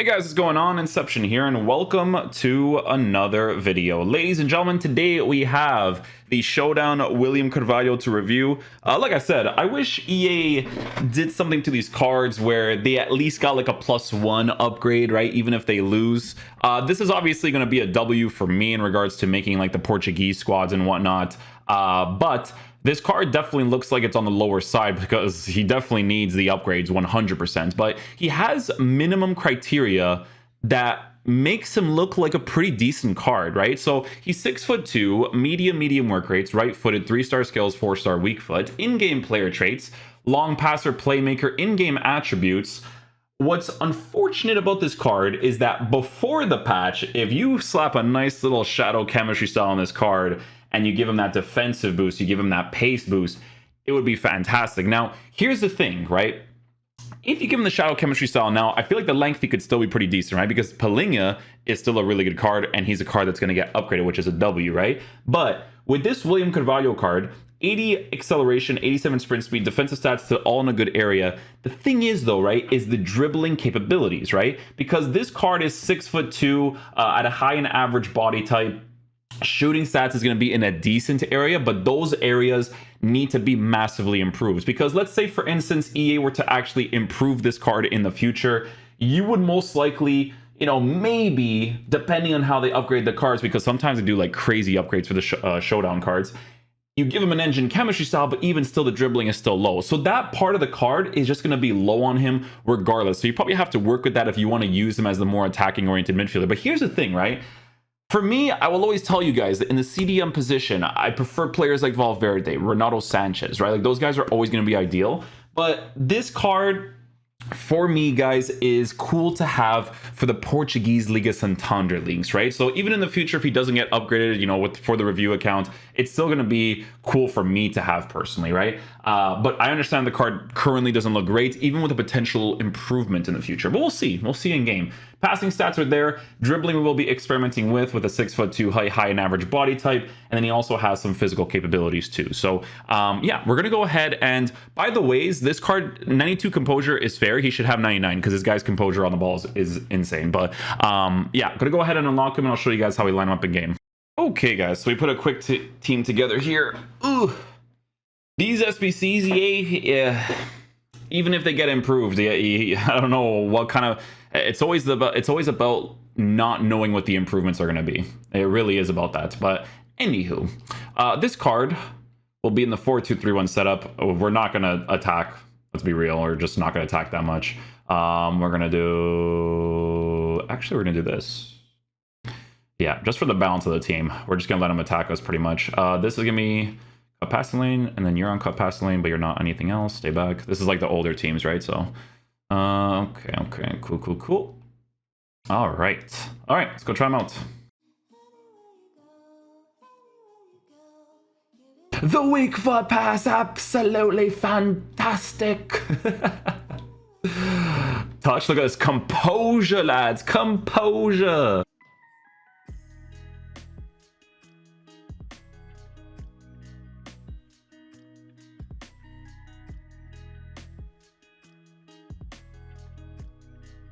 Hey guys, what's going on? Inception here, and welcome to another video. Ladies and gentlemen, today we have the Showdown William Carvalho to review. Like I said, I wish EA did something to these cards where they at least got like a +1 upgrade, right? Even if they lose. This is obviously going to be a W for me in regards to making like the Portuguese squads and whatnot. But this card definitely looks like it's on the lower side because he definitely needs the upgrades 100%. But he has minimum criteria that makes him look like a pretty decent card, right? So he's 6'2", medium work rates, right-footed, 3-star skills, 4-star weak foot, in-game player traits, long passer, playmaker, in-game attributes. What's unfortunate about this card is that before the patch, if you slap a nice little shadow chemistry style on this card and you give him that defensive boost, you give him that pace boost, it would be fantastic. Now, here's the thing, right? If you give him the shadow chemistry style now, I feel like the lengthy could still be pretty decent, right? Because Palinha is still a really good card, and he's a card that's going to get upgraded, which is a W, right? But with this William Carvalho card, 80 acceleration, 87 sprint speed, defensive stats to all in a good area. The thing is, though, right, is the dribbling capabilities, right? Because this card is 6'2", at a high and average body type. Shooting stats is going to be in a decent area, but those areas need to be massively improved. Because let's say, for instance, EA were to actually improve this card in the future, you would most likely, you know, maybe, depending on how they upgrade the cards, because sometimes they do like crazy upgrades for the Showdown cards, you give him an engine chemistry style, but even still the dribbling is still low. So that part of the card is just going to be low on him regardless. So you probably have to work with that if you want to use him as the more attacking oriented midfielder. But here's the thing, right? For me, I will always tell you guys that in the CDM position, I prefer players like Valverde, Renato Sanchez, right? Like those guys are always going to be ideal. But this card, for me, guys, is cool to have for the Portuguese Liga Santander leagues, right? So even in the future, if he doesn't get upgraded, you know, for the review account, it's still going to be cool for me to have personally, right? But I understand the card currently doesn't look great, even with a potential improvement in the future. But we'll see. We'll see in game. Passing stats are there. Dribbling we will be experimenting with a 6'2" high and average body type. And then he also has some physical capabilities too. So yeah, we're going to go ahead. And by the ways, this card, 92 composure is fair. He should have 99 because this guy's composure on the balls is insane. But yeah, going to go ahead and unlock him, and I'll show you guys how we line him up in game. Okay, guys, so we put a quick team together here. Ooh. These SBCs, yeah, even if they get improved, I don't know what kind of... It's always about not knowing what the improvements are going to be. It really is about that. But anywho, this card will be in the 4-2-3-1 setup. We're not going to attack. Let's be real. We're just not going to attack that much. We're going to do... Actually, we're going to do this. Yeah, just for the balance of the team. We're just going to let them attack us pretty much. This is going to be cut passing lane, and then you're on cut passing lane, but you're not anything else. Stay back. This is like the older teams, right? So... okay, cool. All right, let's go try them out. The weak foot pass, absolutely fantastic. Touch, look at this composure, lads, composure.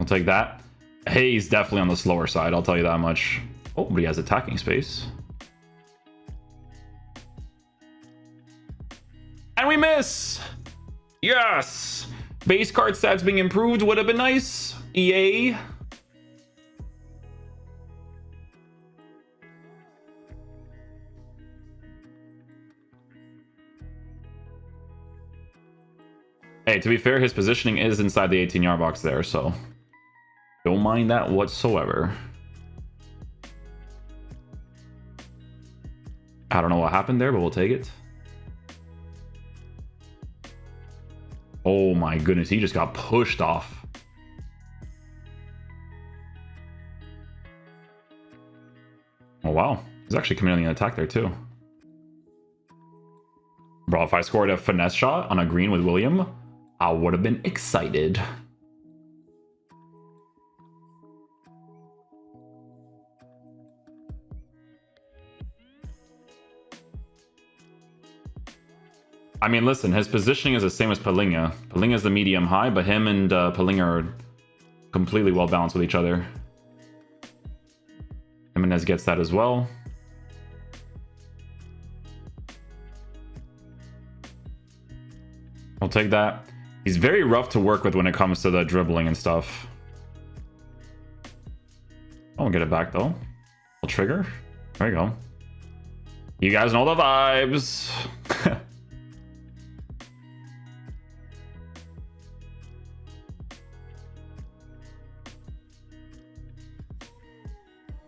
I'll take that. Hey, he's definitely on the slower side, I'll tell you that much. Oh, but he has attacking space. And we miss! Yes! Base card stats being improved would have been nice. EA. Hey, to be fair, his positioning is inside the 18-yard box there, so... don't mind that whatsoever. I don't know what happened there, but we'll take it. Oh my goodness, he just got pushed off. Oh wow, he's actually coming on the attack there too. Bro, if I scored a finesse shot on a green with William, I would have been excited. I mean, listen, his positioning is the same as Palinha. Palinha's the medium high, but him and Palinha are completely well balanced with each other. Jimenez gets that as well. I'll take that. He's very rough to work with when it comes to the dribbling and stuff. I'll get it back though. I'll trigger. There you go. You guys know the vibes.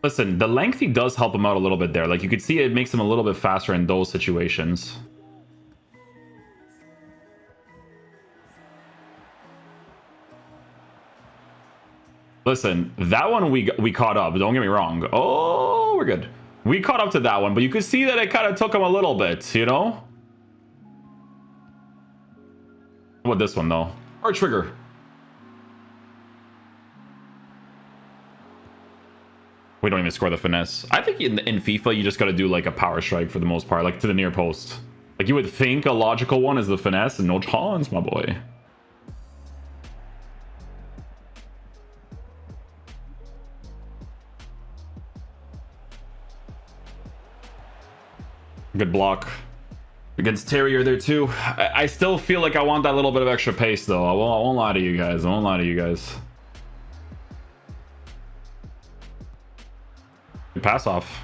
Listen, the lengthy does help him out a little bit there. Like, you could see it makes him a little bit faster in those situations. Listen, that one we caught up. Don't get me wrong. Oh, we're good. We caught up to that one, but you could see that it kind of took him a little bit, you know? What this one, though? Or trigger. We don't even score the finesse. I think in FIFA, you just got to do like a power strike for the most part, like to the near post. Like, you would think a logical one is the finesse, and no chance, my boy. Good block against Terrier there too. I still feel like I want that little bit of extra pace though. I won't lie to you guys. I won't lie to you guys. Good pass off.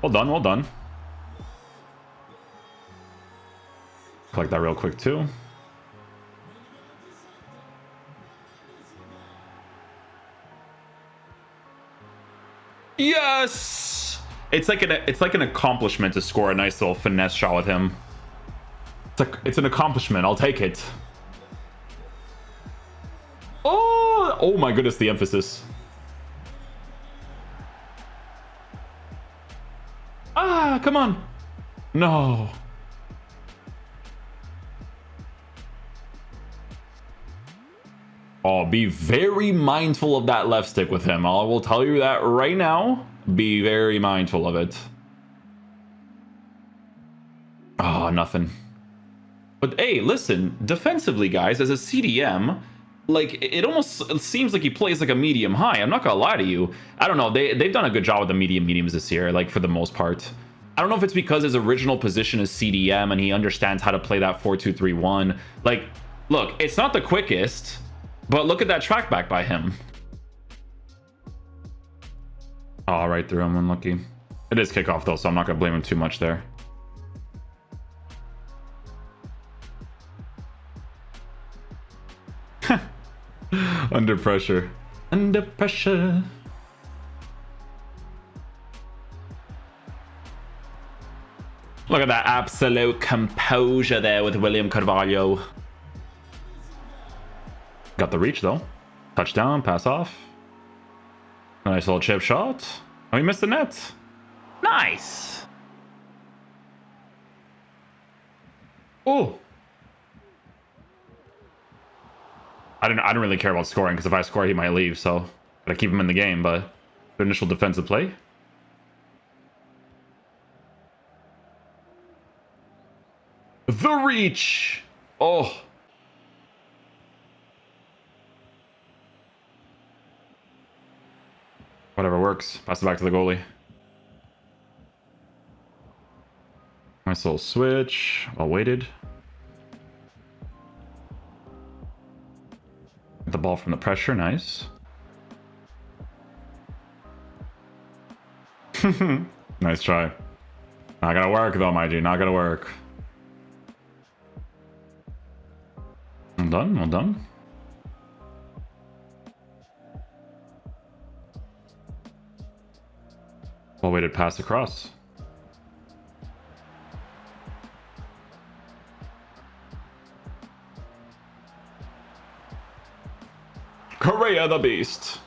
Well done, well done. Collect that real quick too. Yes! It's like an accomplishment to score a nice little finesse shot with him. It's an accomplishment. I'll take it. Oh my goodness, the emphasis. Ah, come on. No. Oh, be very mindful of that left stick with him. I will tell you that right now. Be very mindful of it. Oh, nothing. But hey, listen, defensively, guys, as a CDM, like, it almost seems like he plays like a medium high. I'm not gonna lie to you. I don't know. They've done a good job with the mediums this year, like, for the most part. I don't know if it's because his original position is CDM and he understands how to play that 4-2-3-1. Like, look, it's not the quickest, but look at that track back by him. Oh, right through him, unlucky. It is kickoff though, so I'm not gonna blame him too much there. Under pressure. Under pressure. Look at that absolute composure there with William Carvalho. Got the reach though. Touchdown, pass off. Nice little chip shot. Oh, he missed the net. Nice. Oh. I don't really care about scoring because if I score, he might leave. So gotta keep him in the game. But the initial defensive play. The reach. Oh. Whatever works. Pass it back to the goalie. Nice little switch. Well weighted. Get the ball from the pressure. Nice. Nice try. Not gonna work though, my G. Not gonna work. Well done. Well done. Well weighted pass across. Correa the Beast.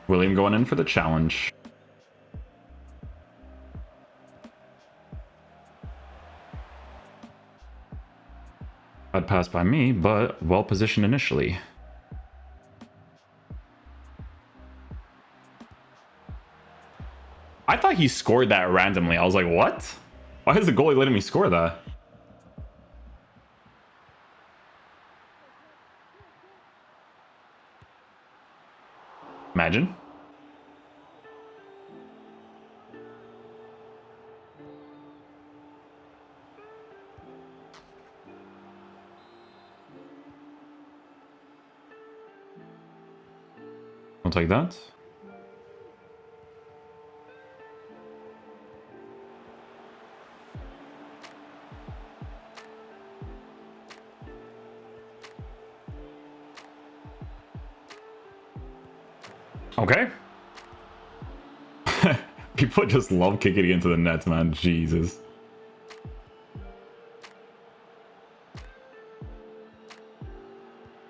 William going in for the challenge. Bad pass by me, but well positioned initially. I thought he scored that randomly. I was like, what? Why is the goalie letting me score that? Imagine. I'll take that. Okay. People just love kicking it into the nets, man. Jesus.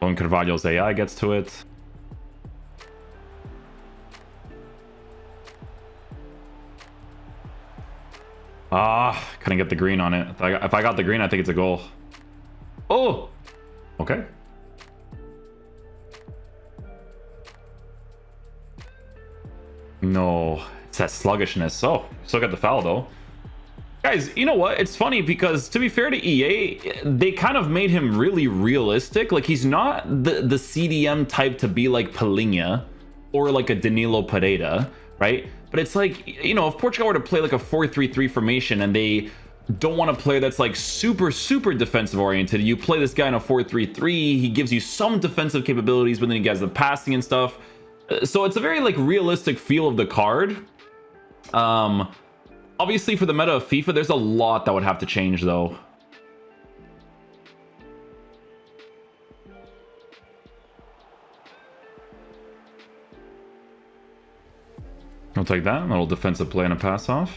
When Carvalho's AI gets to it. Couldn't get the green on it. If I got the green, I think it's a goal. Oh! Okay. No. It's that sluggishness. Oh, still got the foul, though. Guys, you know what? It's funny because, to be fair to EA, they kind of made him really realistic. Like, he's not the CDM type to be like Palinha or like a Danilo Pereira, right? But it's like, you know, if Portugal were to play like a 4-3-3 formation and they don't want a player that's like super defensive oriented, you play this guy in a 4-3-3, he gives you some defensive capabilities, but then he has the passing and stuff. So it's a very like realistic feel of the card. Obviously for the meta of FIFA, there's a lot that would have to change though. I'll take that. A little defensive play and a pass off.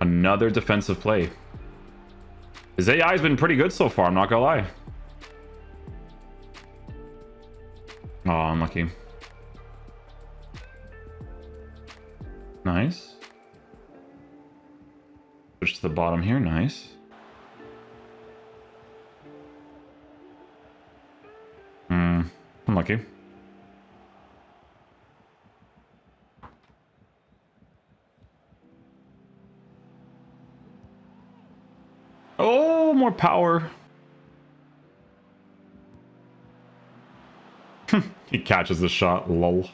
Another defensive play. His AI has been pretty good so far, I'm not gonna lie. Oh, unlucky. Nice. Push to the bottom here, nice. Unlucky. Oh, more power. He catches the shot, lol.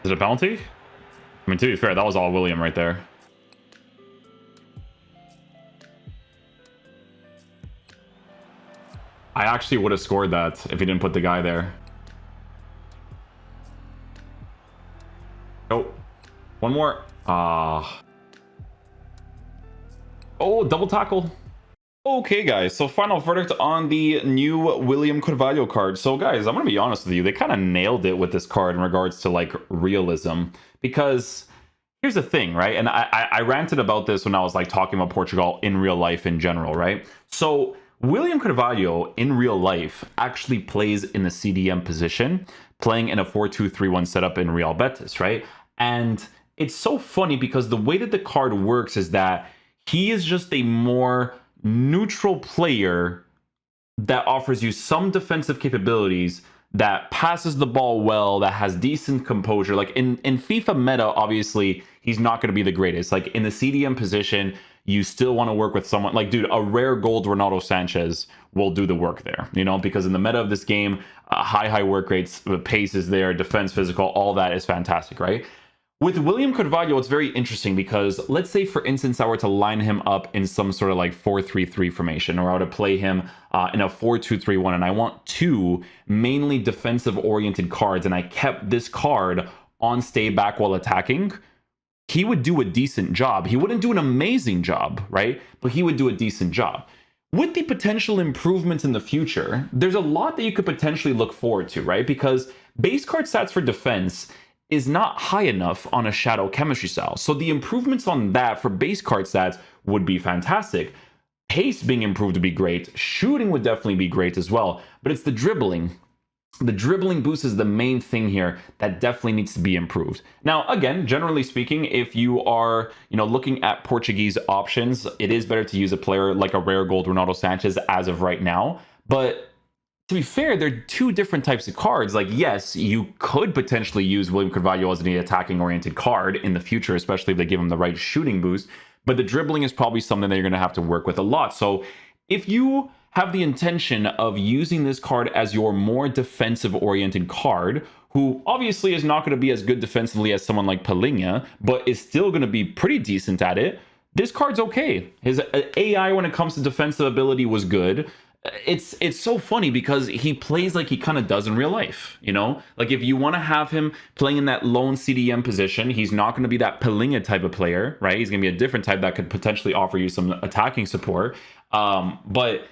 Is it a penalty? I mean, to be fair, that was all William right there. I actually would have scored that if he didn't put the guy there. Oh, one more. Oh, double tackle. Okay, guys, so final verdict on the new William Carvalho card. So, guys, I'm going to be honest with you. They kind of nailed it with this card in regards to, like, realism. Because here's the thing, right? And I ranted about this when I was, like, talking about Portugal in real life in general, right? So, William Carvalho in real life actually plays in the CDM position, playing in a 4-2-3-1 setup in Real Betis, right? And it's so funny because the way that the card works is that he is just a more neutral player that offers you some defensive capabilities, that passes the ball well, that has decent composure. Like in FIFA meta, obviously, he's not going to be the greatest. Like in the CDM position, you still want to work with someone like, dude, a rare gold Ronaldo Sanchez will do the work there, you know, because in the meta of this game, high work rates, the pace is there, defense, physical, all that is fantastic, right? With William Carvalho, it's very interesting because let's say, for instance, I were to line him up in some sort of like 4-3-3 formation, or I were to play him in a 4-2-3-1, and I want two mainly defensive-oriented cards, and I kept this card on stay back while attacking, he would do a decent job. He wouldn't do an amazing job, right? But he would do a decent job. With the potential improvements in the future, there's a lot that you could potentially look forward to, right? Because base card stats for defense is not high enough on a shadow chemistry style. So the improvements on that for base card stats would be fantastic. Pace being improved would be great. Shooting would definitely be great as well. But it's the dribbling. The dribbling boost is the main thing here that definitely needs to be improved. Now, again, generally speaking, if you are, looking at Portuguese options, it is better to use a player like a rare gold Ronaldo Sanchez as of right now. But to be fair, they're two different types of cards. Like, yes, you could potentially use William Carvalho as an attacking-oriented card in the future, especially if they give him the right shooting boost. But the dribbling is probably something that you're going to have to work with a lot. So if you have the intention of using this card as your more defensive-oriented card, who obviously is not going to be as good defensively as someone like Palinha, but is still going to be pretty decent at it, this card's okay. His AI when it comes to defensive ability was good. It's so funny because he plays like he kind of does in real life, you know? Like, if you want to have him playing in that lone CDM position, he's not going to be that Palinha type of player, right? He's going to be a different type that could potentially offer you some attacking support. But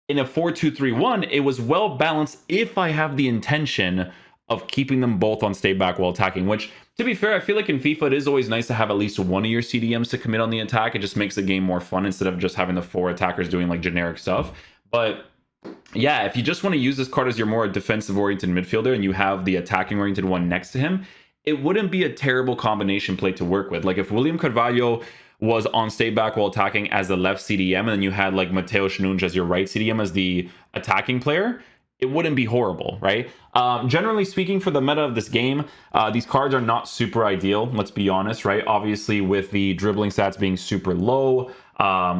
in a 4-2-3-1, it was well balanced if I have the intention of keeping them both on stay back while attacking, which, to be fair, I feel like in FIFA, it is always nice to have at least one of your CDMs to commit on the attack. It just makes the game more fun instead of just having the 4 attackers doing like generic stuff. But yeah, if you just want to use this card as your more defensive-oriented midfielder and you have the attacking-oriented one next to him, it wouldn't be a terrible combination play to work with. Like, if William Carvalho was on stay back while attacking as the left CDM, and then you had like Mateus Nunes as your right CDM as the attacking player, it wouldn't be horrible, right? Generally speaking, for the meta of this game, these cards are not super ideal, let's be honest, right? Obviously, with the dribbling stats being super low,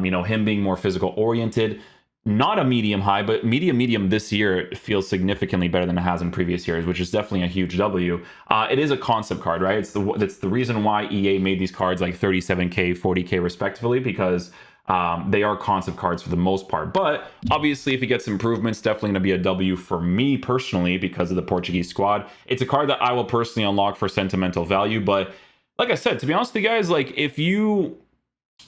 you know, him being more physical oriented, not a medium high, but medium this year feels significantly better than it has in previous years, which is definitely a huge W. It is a concept card, right? It's the reason why EA made these cards like 37k, 40k respectively, because they are concept cards for the most part. But obviously, if he gets improvements, definitely going to be a W for me personally because of the Portuguese squad. It's a card that I will personally unlock for sentimental value. But like I said, to be honest with you guys, like, if you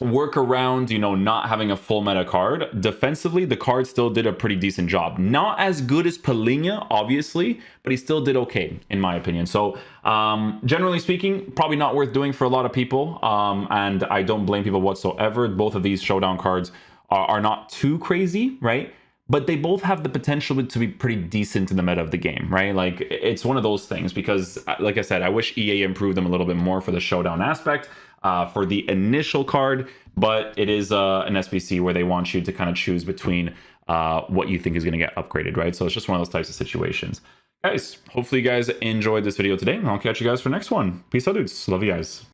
work around, you know, not having a full meta card, defensively, the card still did a pretty decent job. Not as good as Palinha, obviously, but he still did okay, in my opinion. So, generally speaking, probably not worth doing for a lot of people, and I don't blame people whatsoever. Both of these Showdown cards are not too crazy, right? But they both have the potential to be pretty decent in the meta of the game, right? Like, it's one of those things because, like I said, I wish EA improved them a little bit more for the Showdown aspect. For the initial card, but it is an SBC where they want you to kind of choose between what you think is going to get upgraded, right? So it's just one of those types of situations. Guys, hopefully you guys enjoyed this video today, and I'll catch you guys for the next one. Peace out, dudes. Love you guys.